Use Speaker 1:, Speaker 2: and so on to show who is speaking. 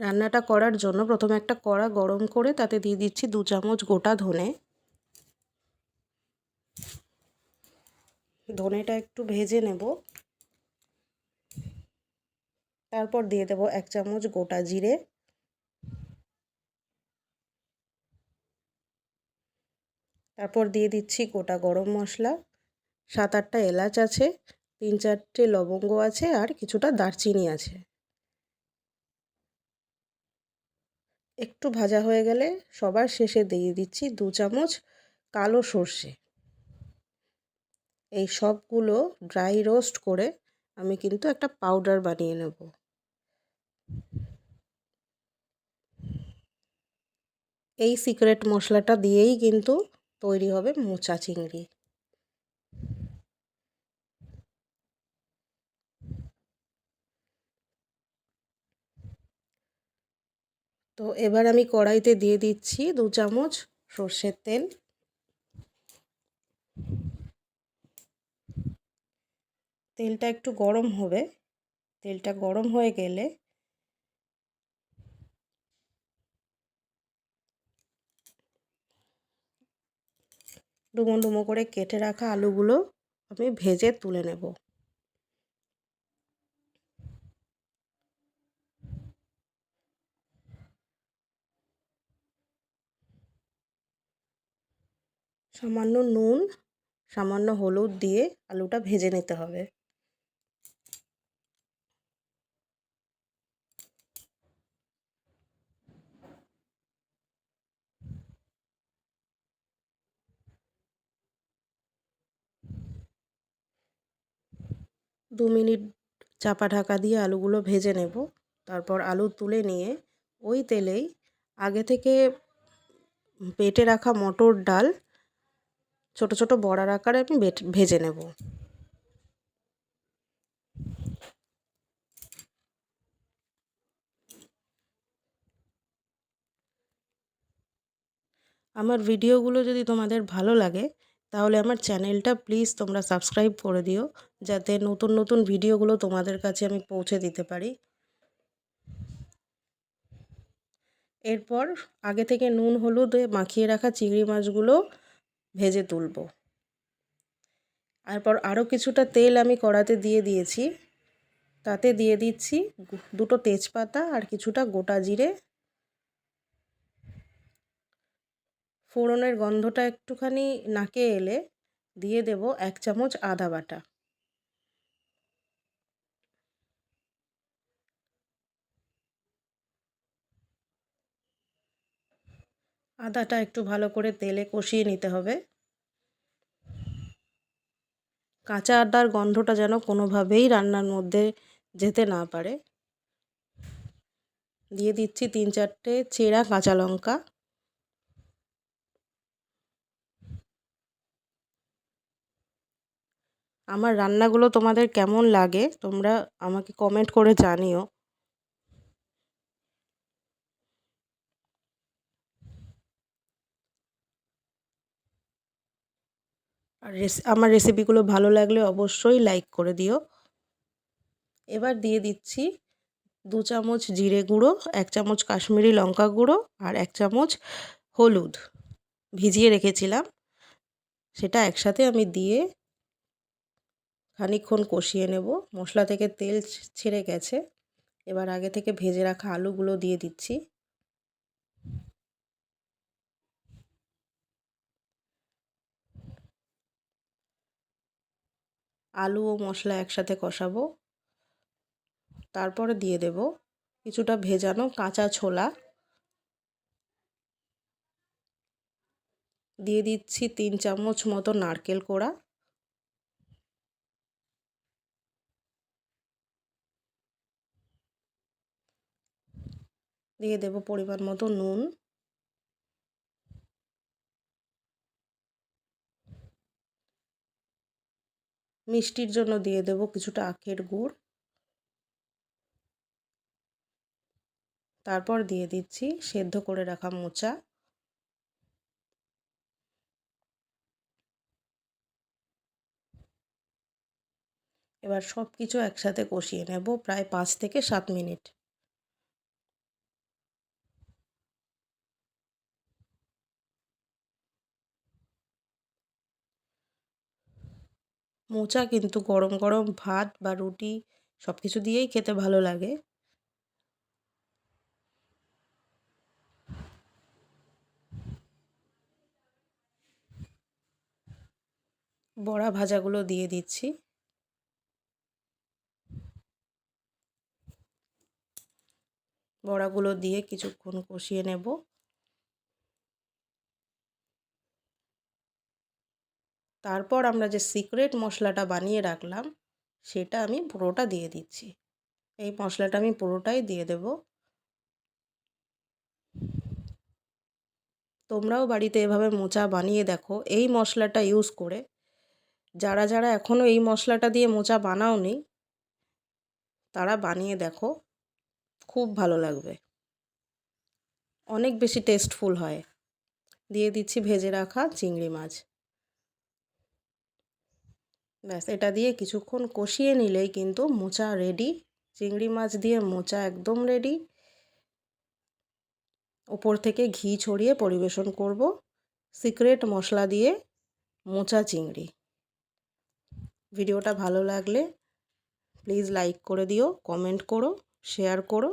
Speaker 1: রান্নাটা করার জন্য প্রথমে একটা কড়া গরম করে তাতে দিয়ে দিচ্ছি 2 চামচ গোটা ধনে। ধনেটা একটু ভেজে নেব। তারপর দিয়ে দেব 1 চামচ গোটা জিরে, তারপর দিয়ে দিচ্ছি গোটা গরম মশলা, 7-8টা এলাচ আছে, 3-4টে লবঙ্গ আছে আর কিছুটা দারচিনি আছে। একটু ভাজা হয়ে গেলে সবার শেষে দিয়ে দিচ্ছি 2 চামচ কালো সর্ষে। এই সবগুলো ড্রাই রোস্ট করে আমি কিন্তু একটা পাউডার বানিয়ে নেব। এই সিক্রেট মশলাটা দিয়েই কিন্তু তৈরি হবে মোচা চিংড়ি। তো এবার আমি কড়াইতে দিয়ে দিচ্ছি 2 চামচ সর্ষের তেল। তেলটা একটু গরম হবে। তেলটা গরম হয়ে গেলে ডুমো ডুমো করে কেটে রাখা আলুগুলো আমি ভেজে তুলে নেব। সামান্য নুন, সামান্য হলুদ দিয়ে আলুটা ভেজে নিতে হবে। দু মিনিট চাপা ঢাকা দিয়ে আলুগুলো ভেজে নেব। তারপর আলু তুলে নিয়ে ওই তেলেই আগে থেকে বেটে রাখা মটর ডাল ছোট ছোট বড়ার আকারে আমি ভেজে নেব। আমার ভিডিওগুলো যদি তোমাদের ভালো লাগে তাহলে আমার চ্যানেলটা প্লিজ তোমরা সাবস্ক্রাইব করে দিও, যাতে নতুন নতুন ভিডিওগুলো তোমাদের কাছে আমি পৌঁছে দিতে পারি। এরপর আগে থেকে নুন হলুদে মাখিয়ে রাখা চিংড়ি মাছগুলো ভেজে তুলব। তারপর আরও কিছুটা তেল আমি কড়াতে দিয়ে দিয়েছি। তাতে দিয়ে দিচ্ছি 2টো তেজপাতা আর কিছুটা গোটা জিরে। ফোড়নের গন্ধটা একটুখানি নাকে এলে দিয়ে দেব 1 চামচ আদা বাটা। আদাটা একটু ভালো করে তেলে কষিয়ে নিতে হবে। কাঁচা আদার গন্ধটা যেন কোনোভাবেই রান্নার মধ্যে যেতে না পারে। দিয়ে দিচ্ছি 3-4টে চেরা কাঁচা লঙ্কা। আমার রান্নাগুলো তোমাদের কেমন লাগে তোমরা আমাকে কমেন্ট করে জানিও। আর আমার রেসিপিগুলো ভালো লাগলে অবশ্যই লাইক করে দিও। এবার দিয়ে দিচ্ছি 2 চামচ জিরে গুঁড়ো, 1 চামচ কাশ্মীরি লঙ্কা গুঁড়ো আর 1 চামচ হলুদ ভিজিয়ে রেখেছিলাম, সেটা একসাথে আমি দিয়ে খানিকক্ষণ কষিয়ে নেব। মশলা থেকে তেল ছেড়ে গেছে। এবার আগে থেকে ভেজে রাখা আলুগুলো দিয়ে দিচ্ছি। আলু ও মশলা একসাথে কষাবো। তারপরে দিয়ে দেব কিছুটা ভেজানো কাঁচা ছোলা। দিয়ে দিচ্ছি 3 চামচ মতো নারকেল কোড়া। দিয়ে দেব পরিমাণ মতো নুন। মিষ্টির জন্য দিয়ে দেব কিছুটা আখের গুড়। তারপর দিয়ে দিচ্ছি সেদ্ধ করে রাখা মোচা। এবার সব কিছু একসাথে কষিয়ে নেব প্রায় 5 থেকে 7 মিনিট। মোচা কিন্তু গরম গরম ভাত বা রুটি সব কিছু দিয়েই খেতে ভালো লাগে। বড়া ভাজাগুলো দিয়ে দিচ্ছি। বড়াগুলো দিয়ে কিছুক্ষণ কষিয়ে নেব। তারপর আমরা যে সিক্রেট মশলাটা বানিয়ে রাখলাম সেটা আমি পুরোটা দিয়ে দিচ্ছি। এই মশলাটা আমি পুরোটাই দিয়ে দেব। তোমরাও বাড়িতে এভাবে মোচা বানিয়ে দেখো এই মশলাটা ইউজ করে। যারা যারা এখনও এই মশলাটা দিয়ে মোচা বানাওনি তারা বানিয়ে দেখো, খুব ভালো লাগবে, অনেক বেশি টেস্টফুল হয়। দিয়ে দিচ্ছি ভেজে রাখা চিংড়ি মাছ। ব্যাস এটা দিয়ে কিছুক্ষণ কষিয়ে নিলেই কিন্তু মোচা রেডি। চিংড়ি মাছ দিয়ে মোচা একদম রেডি। ওপর থেকে ঘি ছড়িয়ে পরিবেশন করব সিক্রেট মশলা দিয়ে মোচা চিংড়ি। ভিডিওটা ভালো লাগলে প্লিজ লাইক করে দিও, কমেন্ট করো, শেয়ার করো।